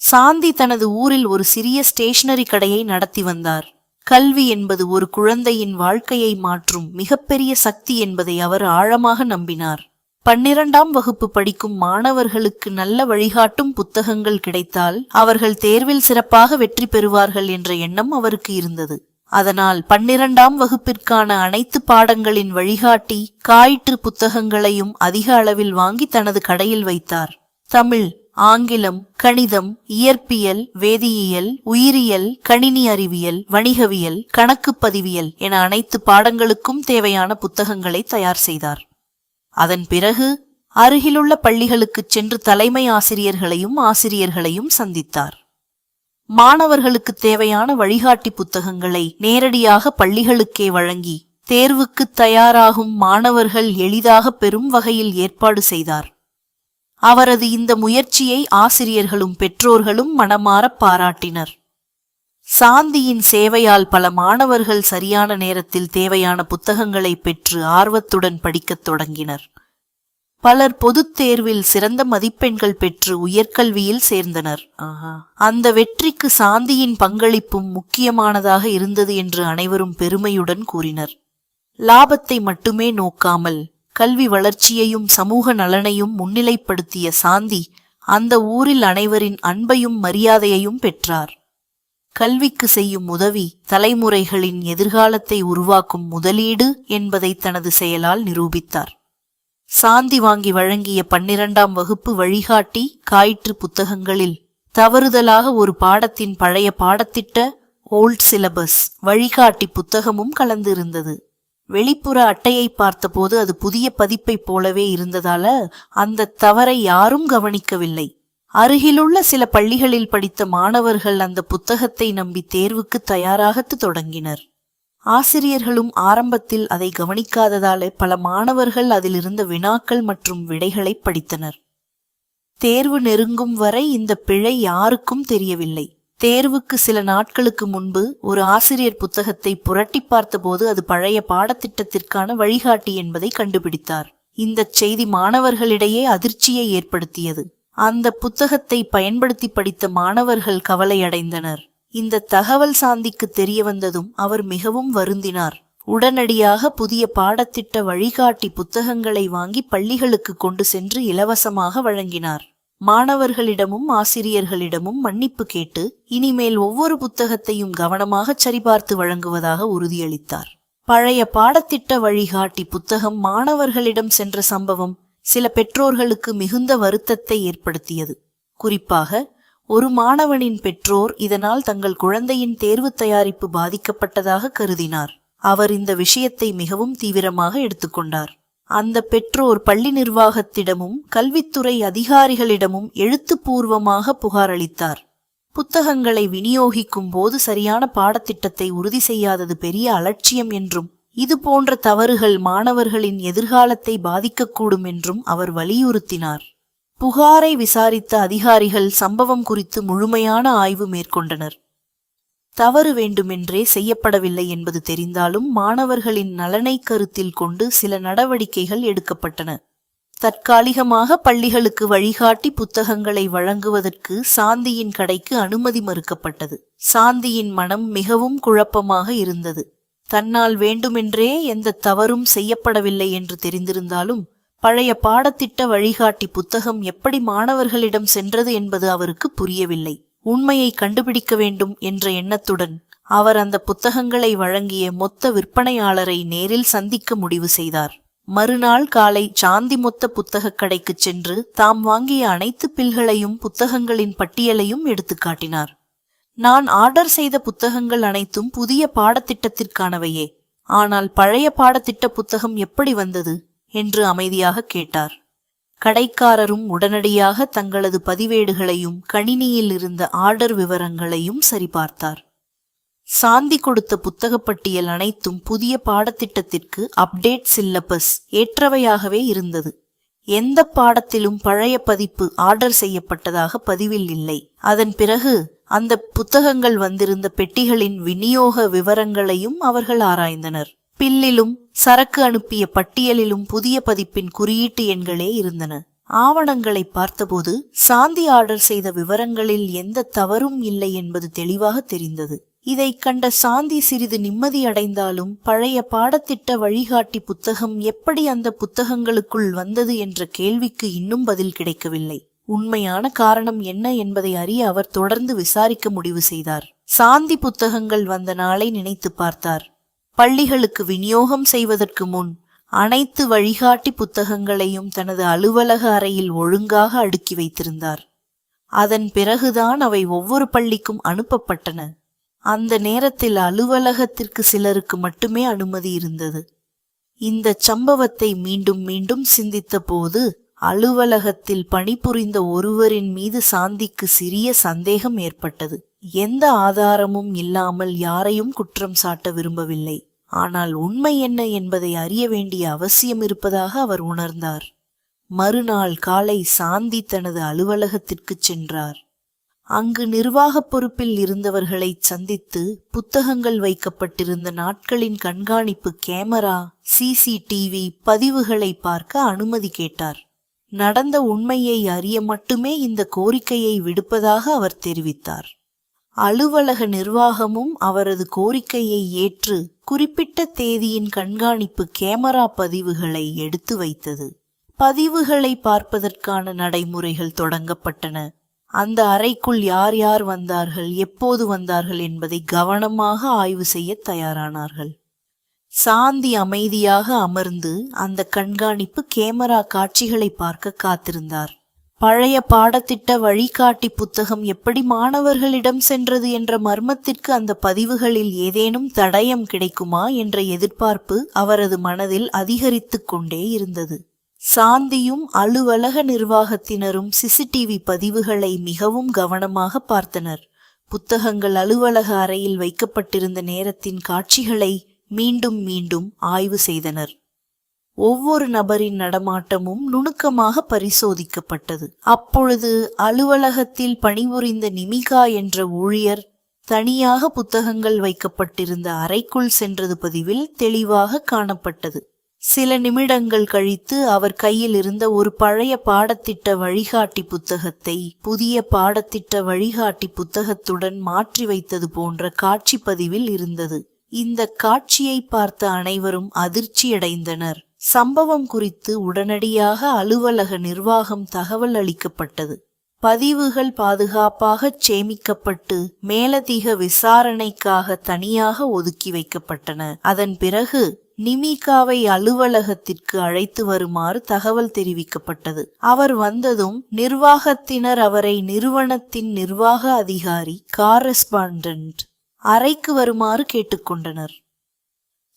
சாந்தி தனது ஊரில் ஒரு சிறிய ஸ்டேஷனரி கடையை நடத்தி வந்தார். கல்வி என்பது ஒரு குழந்தையின் வாழ்க்கையை மாற்றும் மிகப்பெரிய சக்தி என்பதை அவர் ஆழமாக நம்பினார். 12ஆம் வகுப்பு படிக்கும் மாணவர்களுக்கு நல்ல வழிகாட்டும் புத்தகங்கள் கிடைத்தால் அவர்கள் தேர்வில் சிறப்பாக வெற்றி பெறுவார்கள் என்ற எண்ணம் அவருக்கு இருந்தது. அதனால் 12ஆம் வகுப்பிற்கான அனைத்து பாடங்களின் வழிகாட்டி காயிற்று புத்தகங்களையும் அதிக அளவில் வாங்கி தனது கடையில் வைத்தார். தமிழ், ஆங்கிலம், கணிதம், இயற்பியல், வேதியியல், உயிரியல், கணினி அறிவியல், வணிகவியல், கணக்கு பதிவியல் என அனைத்து பாடங்களுக்கும் தேவையான புத்தகங்களை தயார் செய்தார். அதன் பிறகு அருகிலுள்ள பள்ளிகளுக்குச் சென்று தலைமை ஆசிரியர்களையும் சந்தித்தார். மாணவர்களுக்கு தேவையான வழிகாட்டி புத்தகங்களை நேரடியாக பள்ளிகளுக்கே வழங்கி தேர்வுக்கு தயாராகும் மாணவர்கள் எளிதாக பெறும் வகையில் ஏற்பாடு செய்தார். அவரது இந்த முயற்சியை ஆசிரியர்களும் பெற்றோர்களும் மனமாற பாராட்டினர். சாந்தியின் சேவையால் பல மாணவர்கள் சரியான நேரத்தில் தேவையான புத்தகங்களை பெற்று ஆர்வத்துடன் படிக்கத் தொடங்கினர். பலர் பொதுத் தேர்வில் சிறந்த மதிப்பெண்கள் பெற்று உயர்கல்வியில் சேர்ந்தனர். அந்த வெற்றிக்கு சாந்தியின் பங்களிப்பும் முக்கியமானதாக இருந்தது என்று அனைவரும் பெருமையுடன் கூறினர். லாபத்தை மட்டுமே நோக்காமல் கல்வி வளர்ச்சியையும் சமூக நலனையும் முன்னிலைப்படுத்திய சாந்தி அந்த ஊரில் அனைவரின் அன்பையும் மரியாதையையும் பெற்றார். கல்விக்கு செய்யும் உதவி தலைமுறைகளின் எதிர்காலத்தை உருவாக்கும் முதலீடு என்பதை தனது செயலால் நிரூபித்தார். சாந்தி வாங்கி வழங்கிய 12ஆம் வகுப்பு வழிகாட்டி காயிற்று புத்தகங்களில் தவறுதலாக ஒரு பாடத்தின் பழைய பாடத்திட்ட ஓல்ட் சிலபஸ் வழிகாட்டி புத்தகமும் கலந்திருந்தது. வெளிப்புற அட்டையை பார்த்தபோது அது புதிய பதிப்பைப் போலவே இருந்ததால அந்த தவறை யாரும் கவனிக்கவில்லை. அருகிலுள்ள சில பள்ளிகளில் படித்த மாணவர்கள் அந்த புத்தகத்தை நம்பி தேர்வுக்கு தயாராகத் தொடங்கினர். ஆசிரியர்களும் ஆரம்பத்தில் அதை கவனிக்காததாலே பல மாணவர்கள் அதிலிருந்த வினாக்கள் மற்றும் விடைகளை படித்தனர். தேர்வு நெருங்கும் வரை இந்த பிழை யாருக்கும் தெரியவில்லை. தேர்வுக்கு சில நாட்களுக்கு முன்பு ஒரு ஆசிரியர் புத்தகத்தை புரட்டி பார்த்தபோது அது பழைய பாடத்திட்டத்திற்கான வழிகாட்டி என்பதை கண்டுபிடித்தார். இந்த செய்தி மாணவர்களிடையே அதிர்ச்சியை ஏற்படுத்தியது. அந்த புத்தகத்தை பயன்படுத்தி படித்த மாணவர்கள் கவலையடைந்தனர். இந்த தகவல் சாந்திக்கு தெரிய வந்ததும் அவர் மிகவும் வருந்தினார். உடனடியாக புதிய பாடத்திட்ட வழிகாட்டி புத்தகங்களை வாங்கி பள்ளிகளுக்கு கொண்டு சென்று இலவசமாக வழங்கினார். மாணவர்களிடமும் ஆசிரியர்களிடமும் மன்னிப்பு கேட்டு இனிமேல் ஒவ்வொரு புத்தகத்தையும் கவனமாக சரிபார்த்து வழங்குவதாக உறுதியளித்தார். பழைய பாடத்திட்ட வழிகாட்டி புத்தகம் மாணவர்களிடம் சென்ற சம்பவம் சில பெற்றோர்களுக்கு மிகுந்த வருத்தத்தை ஏற்படுத்தியது. குறிப்பாக ஒரு மாணவனின் பெற்றோர் இதனால் தங்கள் குழந்தையின் தேர்வு தயாரிப்பு பாதிக்கப்பட்டதாக கருதினார். அவர் இந்த விஷயத்தை மிகவும் தீவிரமாக எடுத்துக்கொண்டார். அந்த பெற்றோர் பள்ளி நிர்வாகத்திடமும் கல்வித்துறை அதிகாரிகளிடமும் எழுத்துப்பூர்வமாக புகார் அளித்தார். புத்தகங்களை விநியோகிக்கும் போது சரியான பாடத்திட்டத்தை உறுதி செய்யாதது பெரிய அலட்சியம் என்றும் இது போன்ற தவறுகள் மாணவர்களின் எதிர்காலத்தை பாதிக்கக்கூடும் என்றும் அவர் வலியுறுத்தினார். புகாரை விசாரித்த அதிகாரிகள் சம்பவம் குறித்து முழுமையான ஆய்வு மேற்கொண்டனர். தவறு வேண்டுமென்றே செய்யப்படவில்லை என்பது தெரிந்தாலும் மாணவர்களின் நலனை கருத்தில் கொண்டு சில நடவடிக்கைகள் எடுக்கப்பட்டன. தற்காலிகமாக பள்ளிகளுக்கு வழிகாட்டி புத்தகங்களை வழங்குவதற்கு சாந்தியின் கடைக்கு அனுமதி மறுக்கப்பட்டது. சாந்தியின் மனம் மிகவும் குழப்பமாக இருந்தது. தன்னால் வேண்டுமென்றே எந்த தவறும் செய்யப்படவில்லை என்று தெரிந்திருந்தாலும் பழைய பாடத்திட்ட வழிகாட்டி புத்தகம் எப்படி மாணவர்களிடம் சென்றது என்பது அவருக்கு புரியவில்லை. உண்மையை கண்டுபிடிக்க வேண்டும் என்ற எண்ணத்துடன் அவர் அந்த புத்தகங்களை வழங்கிய மொத்த விற்பனையாளரை நேரில் சந்திக்க முடிவு செய்தார். மறுநாள் காலை சாந்தி மொத்த புத்தகக் கடைக்கு சென்று தாம் வாங்கிய அனைத்து பில்களையும் புத்தகங்களின் பட்டியலையும் எடுத்து காட்டினார். நான் ஆர்டர் செய்த புத்தகங்கள் அனைத்தும் புதிய பாடத்திட்டத்திற்கானவையே, ஆனால் பழைய பாடத்திட்ட புத்தகம் எப்படி வந்தது என்று அமைதியாக கேட்டார். கடைக்காரரும் உடனடியாக தங்களது பதிவேடுகளையும் கணினியில் இருந்த ஆர்டர் விவரங்களையும் சரிபார்த்தார். சாந்தி கொடுத்த புத்தகப் பட்டியல் அனைத்தும் புதிய பாடத்திட்டத்திற்கு அப்டேட் சிலபஸ் ஏற்றவையாகவே இருந்தது. எந்த பாடத்திலும் பழைய பதிப்பு ஆர்டர் செய்யப்பட்டதாக பதிவில் இல்லை. அதன் பிறகு அந்த புத்தகங்கள் வந்திருந்த பெட்டிகளின் விநியோக விவரங்களையும் அவர்கள் ஆராய்ந்தனர். பில்லிலும் சரக்கு அனுப்பிய பட்டியலிலும் புதிய பதிப்பின் குறியீட்டு எண்களே இருந்தன. ஆவணங்களை பார்த்தபோது சாந்தி ஆர்டர் செய்த விவரங்களில் எந்த தவறும் இல்லை என்பது தெளிவாக தெரிந்தது. இதை கண்ட சாந்தி சிறிது நிம்மதியடைந்தாலும் பழைய பாடத்திட்ட வழிகாட்டி புத்தகம் எப்படி அந்த புத்தகங்களுக்குள் வந்தது என்ற கேள்விக்கு இன்னும் பதில் கிடைக்கவில்லை. உண்மையான காரணம் என்ன என்பதை அறிய அவர் தொடர்ந்து விசாரிக்க முடிவு செய்தார். சாந்தி புத்தகங்கள் வந்த நாளை நினைத்து பார்த்தார். பள்ளிகளுக்கு விநியோகம் செய்வதற்கு முன் அனைத்து வழிகாட்டி புத்தகங்களையும் தனது அலுவலக அறையில் ஒழுங்காக அடுக்கி வைத்திருந்தார். அதன் பிறகுதான் அவை ஒவ்வொரு பள்ளிக்கும் அனுப்பப்பட்டன. அந்த நேரத்தில் அலுவலகத்திற்கு சிலருக்கு மட்டுமே அனுமதி இருந்தது. இந்த சம்பவத்தை மீண்டும் மீண்டும் சிந்தித்த போது அலுவலகத்தில் பணிபுரிந்த ஒருவரின் மீது சாந்திக்கு சிறிய சந்தேகம் ஏற்பட்டது. எந்த ஆதாரமும் இல்லாமல் யாரையும் குற்றம் சாட்ட விரும்பவில்லை. ஆனால் உண்மை என்ன என்பதை அறிய வேண்டிய அவசியம் இருப்பதாக அவர் உணர்ந்தார். மறுநாள் காலை சாந்தி தனது அலுவலகத்திற்கு சென்றார். அங்கு நிர்வாக பொறுப்பில் இருந்தவர்களை சந்தித்து புத்தகங்கள் வைக்கப்பட்டிருந்த நாட்களின் கண்காணிப்பு கேமரா, சிசிடிவி பதிவுகளை பார்க்க அனுமதி கேட்டார். நடந்த உண்மையை அறிய மட்டுமே இந்த கோரிக்கையை விடுப்பதாக அவர் தெரிவித்தார். அலுவலக நிர்வாகமும் அவரது கோரிக்கையை ஏற்று குறிப்பிட்ட தேதியின் கண்காணிப்பு கேமரா பதிவுகளை எடுத்து வைத்தது. பதிவுகளை பார்ப்பதற்கான நடைமுறைகள் தொடங்கப்பட்டன. அந்த அறைக்குள் யார் யார் வந்தார்கள், எப்போது வந்தார்கள் என்பதை கவனமாக ஆய்வு செய்ய தயாரானார்கள். சாந்தி அமைதியாக அமர்ந்து அந்த கண்காணிப்பு கேமரா காட்சிகளை பார்க்க காத்திருந்தார். பழைய பாடத்திட்ட வழிகாட்டி புத்தகம் எப்படி மாணவர்களிடம் சென்றது என்ற மர்மத்திற்கு அந்த பதிவுகளில் ஏதேனும் தடயம் கிடைக்குமா என்ற எதிர்பார்ப்பு அவரது மனதில் அதிகரித்து கொண்டே இருந்தது. சாந்தியும் அலுவலக நிர்வாகத்தினரும் சிசிடிவி பதிவுகளை மிகவும் கவனமாக பார்த்தனர். புத்தகங்கள் அலுவலக அறையில் வைக்கப்பட்டிருந்த நேரத்தின் காட்சிகளை மீண்டும் மீண்டும் ஆய்வு செய்தனர். ஒவ்வொரு நபரின் நடமாட்டமும் நுணுக்கமாக பரிசோதிக்கப்பட்டது. அப்பொழுது அலுவலகத்தில் பணிபுரிந்த நிமிகா என்ற ஊழியர் தனியாக புத்தகங்கள் வைக்கப்பட்டிருந்த அறைக்குள் சென்றது பதிவில் தெளிவாக காணப்பட்டது. சில நிமிடங்கள் கழித்து அவர் கையில் இருந்த ஒரு பழைய பாடத்திட்ட வழிகாட்டி புத்தகத்தை புதிய பாடத்திட்ட வழிகாட்டி புத்தகத்துடன் மாற்றி வைத்தது போன்ற காட்சி பதிவில் இருந்தது. இந்த காட்சியை பார்த்த அனைவரும் அதிர்ச்சியடைந்தனர். சம்பவம் குறித்து உடனடியாக அலுவலக நிர்வாகம் தகவல் அளிக்கப்பட்டது. பதிவுகள் பாதுகாப்பாக சேமிக்கப்பட்டு மேலதிக விசாரணைக்காக தனியாக ஒதுக்கி வைக்கப்பட்டன. அதன் பிறகு நிமிகாவை அலுவலகத்திற்கு அழைத்து வருமாறு தகவல் தெரிவிக்கப்பட்டது. அவர் வந்ததும் நிர்வாகத்தினர் அவரை நிறுவனத்தின் நிர்வாக அதிகாரி காரஸ்பாண்டன்ட் அறைக்கு வருமாறு கேட்டுக்கொண்டனர்.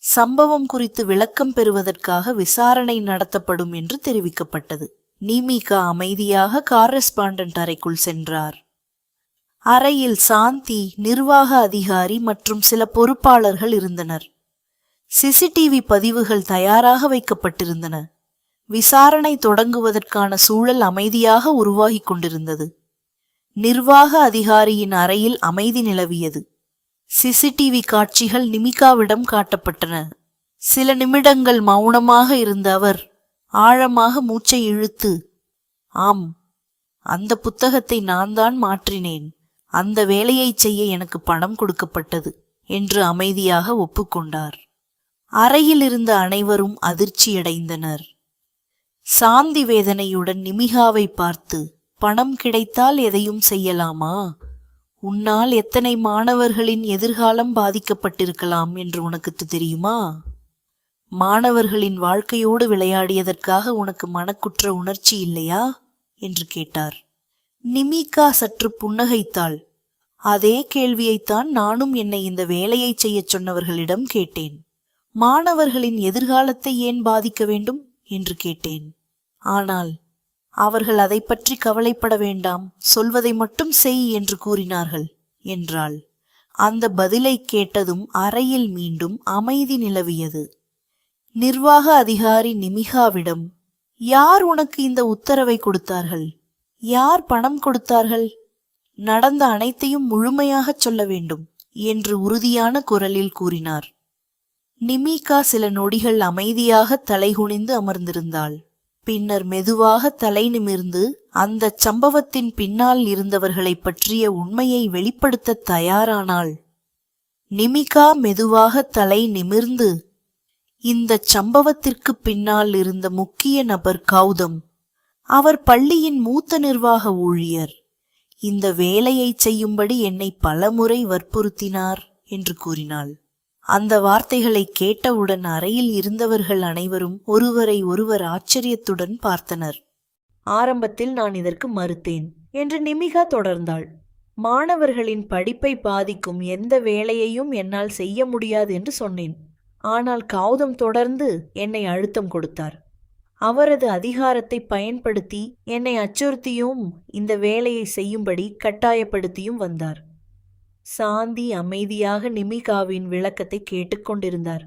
சம்பவம் குறித்து விளக்கம் பெறுவதற்காக விசாரணை நடத்தப்படும் என்று தெரிவிக்கப்பட்டது. நிமிகா அமைதியாக காரஸ்பாண்டன்ட் அறைக்குள் சென்றார். அறையில் சாந்தி, நிர்வாக அதிகாரி மற்றும் சில பொறுப்பாளர்கள் இருந்தனர். சிசிடிவி பதிவுகள் தயாராக வைக்கப்பட்டிருந்தன. விசாரணை தொடங்குவதற்கான சூழல் அமைதியாக உருவாகி கொண்டிருந்தது. நிர்வாக அதிகாரியின் அறையில் அமைதி நிலவியது. சிசிடிவி காட்சிகள் நிமிகாவிடம் காட்டப்பட்டன. சில நிமிடங்கள் மௌனமாக இருந்த அவர் ஆழமாக மூச்சை இழுத்து, ஆம், அந்த புத்தகத்தை நான் தான் மாற்றினேன். அந்த வேலையை செய்ய எனக்கு பணம் கொடுக்கப்பட்டது என்று அமைதியாக ஒப்புக்கொண்டார். அறையில் இருந்த அனைவரும் அதிர்ச்சியடைந்தனர். சாந்தி வேதனையுடன் நிமிகாவை பார்த்து, பணம் கிடைத்தால் எதையும் செய்யலாமா? உன்னால் எத்தனை மாணவர்களின் எதிர்காலம் பாதிக்கப்பட்டிருக்கலாம் என்று உனக்கு தெரியுமா? மாணவர்களின் வாழ்க்கையோடு விளையாடியதற்காக உனக்கு மனக்குற்ற உணர்ச்சி இல்லையா என்று கேட்டார். நிமிகா சற்று புன்னகைத்தாள். அதே கேள்வியைத்தான் நானும் என்னை இந்த வேலையை செய்யச் சொன்னவர்களிடம் கேட்டேன். மாணவர்களின் எதிர்காலத்தை ஏன் பாதிக்க வேண்டும் என்று கேட்டேன். ஆனால் அவர்கள் அதை பற்றி கவலைப்பட வேண்டாம், சொல்வதை மட்டும் செய் என்று கூறினார்கள் என்றாள். அந்த பதிலை கேட்டதும் அறையில் மீண்டும் அமைதி நிலவியது. நிர்வாக அதிகாரி நிமிகாவிடம், யார் உனக்கு இந்த உத்தரவை கொடுத்தார்கள்? யார் பணம் கொடுத்தார்கள்? நடந்த அனைத்தையும் முழுமையாகச் சொல்ல வேண்டும் என்று உறுதியான குரலில் கூறினார். நிமிகா சில நொடிகள் அமைதியாக தலைகுனிந்து அமர்ந்திருந்தாள். பின்னர் மெதுவாக தலை நிமிர்ந்து அந்தச் சம்பவத்தின் பின்னால் இருந்தவர்களைப் பற்றிய உண்மையை வெளிப்படுத்த தயாரானாள். நிமிகா மெதுவாக தலை நிமிர்ந்து, இந்தச் சம்பவத்திற்கு பின்னால் இருந்த முக்கிய நபர் கௌதம். அவர் பள்ளியின் மூத்த நிர்வாக ஊழியர். இந்த வேலையை செய்யும்படி என்னை பலமுறை வற்புறுத்தினார் என்று கூறினாள். அந்த வார்த்தைகளை கேட்டவுடன் அறையில் இருந்தவர்கள் அனைவரும் ஒருவரை ஒருவர் ஆச்சரியத்துடன் பார்த்தனர். ஆரம்பத்தில் நான் இதற்கு மறுத்தேன் என்று நிமிகா தொடர்ந்தாள். மாணவர்களின் படிப்பை பாதிக்கும் எந்த வேலையையும் என்னால் செய்ய முடியாது என்று சொன்னேன். ஆனால் கௌதம் தொடர்ந்து என்னை அழுத்தம் கொடுத்தார். அவரது அதிகாரத்தை பயன்படுத்தி என்னை அச்சுறுத்தியும் இந்த வேலையை செய்யும்படி கட்டாயப்படுத்தியும் வந்தார். சாந்தி அமைதியாக நிமிகாவின் விளக்கத்தை கேட்டுக்கொண்டிருந்தார்.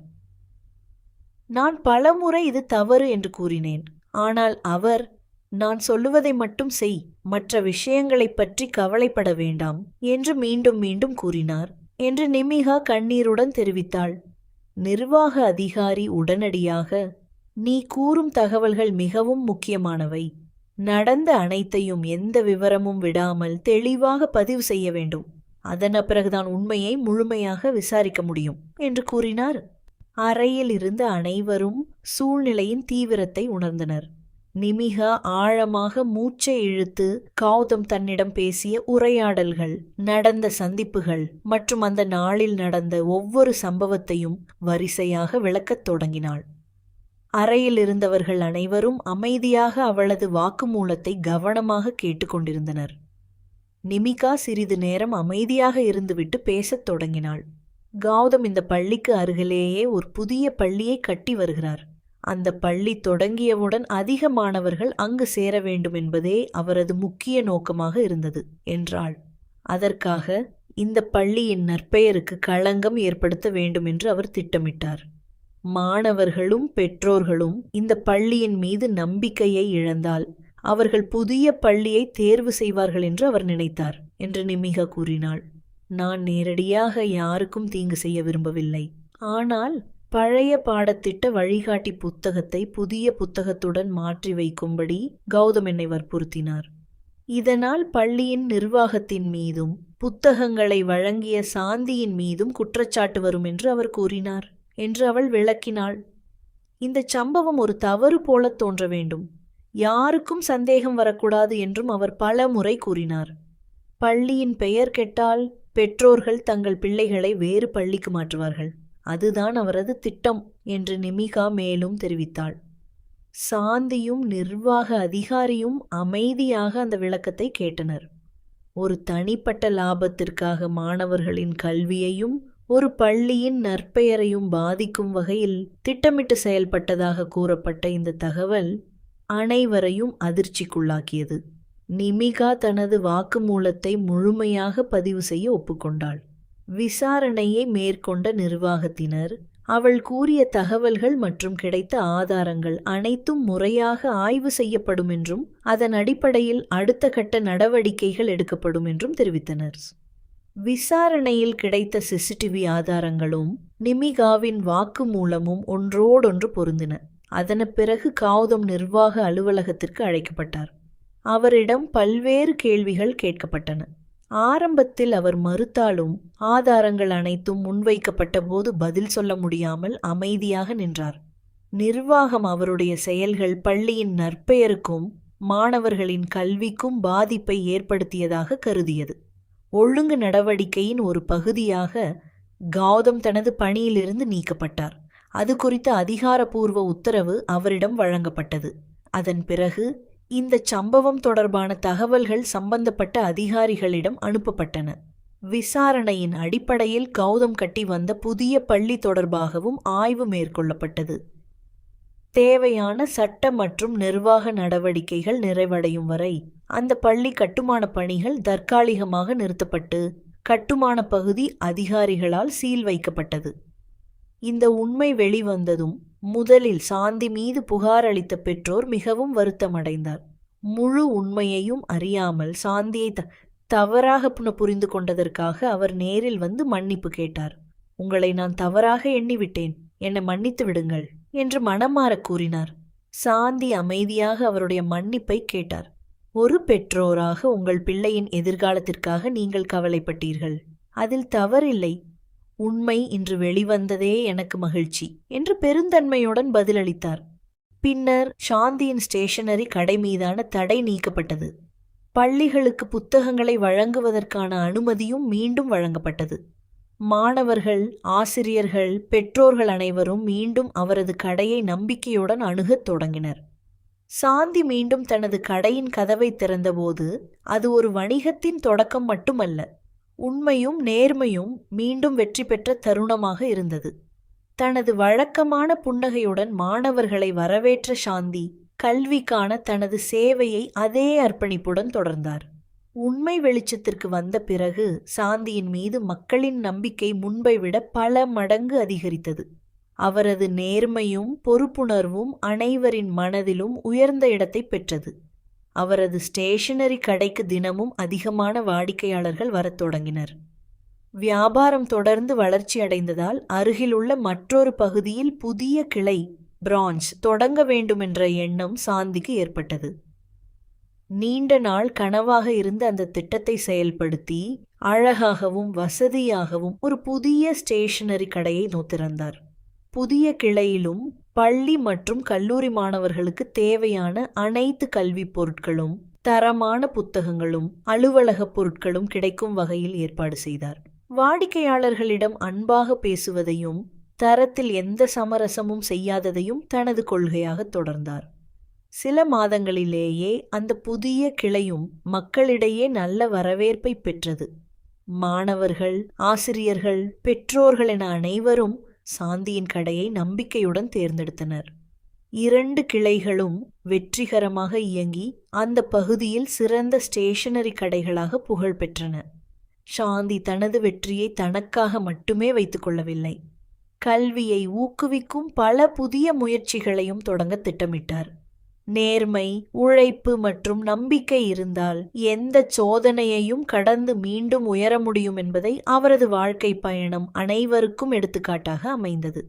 நான் பலமுறை இது தவறு என்று கூறினேன். ஆனால் அவர், நான் சொல்லுவதை மட்டும் செய், மற்ற விஷயங்களைப் பற்றி கவலைப்பட வேண்டாம் என்று மீண்டும் மீண்டும் கூறினார் என்று நிமிகா கண்ணீருடன் தெரிவித்தாள். நிர்வாக அதிகாரி உடனடியாக, நீ கூறும் தகவல்கள் மிகவும் முக்கியமானவை. நடந்த அனைத்தையும் எந்த விவரமும் விடாமல் தெளிவாக பதிவு செய்ய வேண்டும். அதன் பிறகுதான் உண்மையை முழுமையாக விசாரிக்க முடியும் என்று கூறினார். அறையில் இருந்த அனைவரும் சூழ்நிலையின் தீவிரத்தை உணர்ந்தனர். நிமிகா ஆழமாக மூச்சை இழுத்து கௌதம் தன்னிடம் பேசிய உரையாடல்கள், நடந்த சந்திப்புகள் மற்றும் அந்த நாளில் நடந்த ஒவ்வொரு சம்பவத்தையும் வரிசையாக விளக்கத் தொடங்கினாள். அறையில் இருந்தவர்கள் அனைவரும் அமைதியாக அவளது வாக்குமூலத்தை கவனமாக கேட்டுக்கொண்டிருந்தனர். நிமிகா சிறிது நேரம் அமைதியாக இருந்துவிட்டு பேசத் தொடங்கினாள். கௌதம் இந்த பள்ளிக்கு அருகிலேயே ஒரு புதிய பள்ளியை கட்டி வருகிறார். அந்த பள்ளி தொடங்கியவுடன் அதிக மாணவர்கள் அங்கு சேர வேண்டும் என்பதே அவரது முக்கிய நோக்கமாக இருந்தது என்றாள். அதற்காக இந்த பள்ளியின் நற்பெயருக்கு களங்கம் ஏற்படுத்த வேண்டும் என்று அவர் திட்டமிட்டார். மாணவர்களும் பெற்றோர்களும் இந்த பள்ளியின் மீது நம்பிக்கையை இழந்தால் அவர்கள் புதிய பள்ளியை தேர்வு செய்வார்கள் என்று அவர் நினைத்தார் என்று நிமிகா கூறினாள். நான் நேரடியாக யாருக்கும் தீங்கு செய்ய விரும்பவில்லை. ஆனால் பழைய பாடத்திட்ட வழிகாட்டி புத்தகத்தை புதிய புத்தகத்துடன் மாற்றி வைக்கும்படி கௌதம் என்னை வற்புறுத்தினார். இதனால் பள்ளியின் நிர்வாகத்தின் மீதும் புத்தகங்களை வழங்கிய சாந்தியின் மீதும் குற்றச்சாட்டு வரும் என்று அவர் கூறினார் என்று அவள் விளக்கினாள். இந்த சம்பவம் ஒரு தவறு போல தோன்ற வேண்டும், யாருக்கும் சந்தேகம் வரக்கூடாது என்றும் அவர் பல முறை கூறினார். பள்ளியின் பெயர் கெட்டால் பெற்றோர்கள் தங்கள் பிள்ளைகளை வேறு பள்ளிக்கு மாற்றுவார்கள். அதுதான் அவரது திட்டம் என்று நிமிகா மேலும் தெரிவித்தாள். சாந்தியும் நிர்வாக அதிகாரியும் அமைதியாக அந்த விளக்கத்தை கேட்டனர். ஒரு தனிப்பட்ட லாபத்திற்காக மாணவர்களின் கல்வியையும் ஒரு பள்ளியின் நற்பெயரையும் பாதிக்கும் வகையில் திட்டமிட்டு செயல்பட்டதாக கூறப்பட்ட இந்த தகவல் அனைவரையும் அதிர்ச்சிக்குள்ளாக்கியது. நிமிகா தனது வாக்குமூலத்தை முழுமையாக பதிவு செய்ய ஒப்புக்கொண்டாள். விசாரணையை மேற்கொண்ட நிர்வாகத்தினர் அவள் கூறிய தகவல்கள் மற்றும் கிடைத்த ஆதாரங்கள் அனைத்தும் முறையாக ஆய்வு செய்யப்படும் என்றும் அதன் அடிப்படையில் அடுத்த கட்ட நடவடிக்கைகள் எடுக்கப்படும் என்றும் தெரிவித்தனர். விசாரணையில் கிடைத்த சிசிடிவி ஆதாரங்களும் நிமிகாவின் வாக்குமூலமும் ஒன்றோடொன்று பொருந்தின. அதன் பிறகு கௌதம் நிர்வாக அலுவலகத்திற்கு அழைக்கப்பட்டார். அவரிடம் பல்வேறு கேள்விகள் கேட்கப்பட்டன. ஆரம்பத்தில் அவர் மறுத்தாலும் ஆதாரங்கள் அனைத்தும் முன்வைக்கப்பட்ட போது பதில் சொல்ல முடியாமல் அமைதியாக நின்றார். நிர்வாகம் அவருடைய செயல்கள் பள்ளியின் நற்பெயருக்கும் மாணவர்களின் கல்விக்கும் பாதிப்பை ஏற்படுத்தியதாக கருதியது. ஒழுங்கு நடவடிக்கையின் ஒரு பகுதியாக கௌதம் தனது பணியிலிருந்து நீக்கப்பட்டார். அது குறித்த அதிகாரப்பூர்வ உத்தரவு அவரிடம் வழங்கப்பட்டது. அதன் பிறகு இந்த சம்பவம் தொடர்பான தகவல்கள் சம்பந்தப்பட்ட அதிகாரிகளிடம் அனுப்பப்பட்டன. விசாரணையின் அடிப்படையில் கௌதம் கட்டி வந்த புதிய பள்ளி தொடர்பாகவும் ஆய்வு மேற்கொள்ளப்பட்டது. தேவையான சட்ட மற்றும் நிர்வாக நடவடிக்கைகள் நிறைவடையும் வரை அந்த பள்ளி கட்டுமான பணிகள் தற்காலிகமாக நிறுத்தப்பட்டு கட்டுமான பகுதி அதிகாரிகளால் சீல் வைக்கப்பட்டது. இந்த உண்மை வெளிவந்ததும் முதலில் சாந்தி மீது புகார் அளித்த பெற்றோர் மிகவும் வருத்தமடைந்தார். முழு உண்மையையும் அறியாமல் சாந்தியை தவறாக புரிந்து கொண்டதற்காக அவர் நேரில் வந்து மன்னிப்பு கேட்டார். உங்களை நான் தவறாக எண்ணிவிட்டேன், என்னை மன்னித்து விடுங்கள் என்று மனமாற கூறினார். சாந்தி அமைதியாக அவருடைய மன்னிப்பை கேட்டார். ஒரு பெற்றோராக உங்கள் பிள்ளையின் எதிர்காலத்திற்காக நீங்கள் கவலைப்பட்டீர்கள். அதில் தவறில்லை. உண்மை இன்று வெளிவந்ததே எனக்கு மகிழ்ச்சி என்று பெருந்தன்மையுடன் பதிலளித்தார். பின்னர் சாந்தியின் ஸ்டேஷனரி கடை மீதான தடை நீக்கப்பட்டது. பள்ளிகளுக்கு புத்தகங்களை வழங்குவதற்கான அனுமதியும் மீண்டும் வழங்கப்பட்டது. மாணவர்கள், ஆசிரியர்கள், பெற்றோர்கள் அனைவரும் மீண்டும் அவரது கடையை நம்பிக்கையுடன் அணுகத் தொடங்கினர். சாந்தி மீண்டும் தனது கடையின் கதவை திறந்தபோது அது ஒரு வணிகத்தின் தொடக்கம் மட்டுமல்ல, உண்மையும் நேர்மையும் மீண்டும் வெற்றி பெற்ற தருணமாக இருந்தது. தனது வழக்கமான புன்னகையுடன் மாணவர்களை வரவேற்ற சாந்தி கல்விக்கான தனது சேவையை அதே அர்ப்பணிப்புடன் தொடர்ந்தார். உண்மை வெளிச்சத்திற்கு வந்த பிறகு சாந்தியின் மீது மக்களின் நம்பிக்கை முன்பை விட பல மடங்கு அதிகரித்தது. அவரது நேர்மையும் பொறுப்புணர்வும் அனைவரின் மனதிலும் உயர்ந்த இடத்தை பெற்றது. அவரது ஸ்டேஷனரி கடைக்கு தினமும் அதிகமான வாடிக்கையாளர்கள் வரத் தொடங்கினர். வியாபாரம் தொடர்ந்து வளர்ச்சி அடைந்ததால் அருகிலுள்ள மற்றொரு பகுதியில் புதிய கிளை பிரான்ச் தொடங்க வேண்டுமென்ற எண்ணம் சாந்திக்கு ஏற்பட்டது. நீண்ட நாள் கனவாக இருந்த அந்த திட்டத்தை செயல்படுத்தி அழகாகவும் வசதியாகவும் ஒரு புதிய ஸ்டேஷனரி கடையை திறந்தார். புதிய கிளையிலும் பள்ளி மற்றும் கல்லூரி மாணவர்களுக்கு தேவையான அனைத்து கல்விப் பொருட்களும், தரமான புத்தகங்களும், அலுவலகப் பொருட்களும் கிடைக்கும் வகையில் ஏற்பாடு செய்தார். வாடிக்கையாளர்களிடம் அன்பாக பேசுவதையும் தரத்தில் எந்த சமரசமும் செய்யாததையும் தனது கொள்கையாக தொடர்ந்தார். சில மாதங்களிலேயே அந்த புதிய கிளையும் மக்களிடையே நல்ல வரவேற்பை பெற்றது. மாணவர்கள், ஆசிரியர்கள், பெற்றோர்கள் என அனைவரும் சாந்தியின் கடையை நம்பிக்கையுடன் தேர்ந்தெடுத்தனர். 2 கிளைகளும் வெற்றிகரமாக இயங்கி அந்த பகுதியில் சிறந்த ஸ்டேஷனரி கடைகளாக புகழ் பெற்றன. சாந்தி தனது வெற்றியை தனக்காக மட்டுமே வைத்துக் கொள்ளவில்லை. கல்வியை ஊக்குவிக்கும் பல புதிய முயற்சிகளையும் தொடங்க திட்டமிட்டார். நேர்மை, உழைப்பு மற்றும் நம்பிக்கை இருந்தால் எந்த சோதனையையும் கடந்து மீண்டும் உயர முடியும் என்பதை அவரது வாழ்க்கை பயணம் அனைவருக்கும் எடுத்துக்காட்டாக அமைந்தது.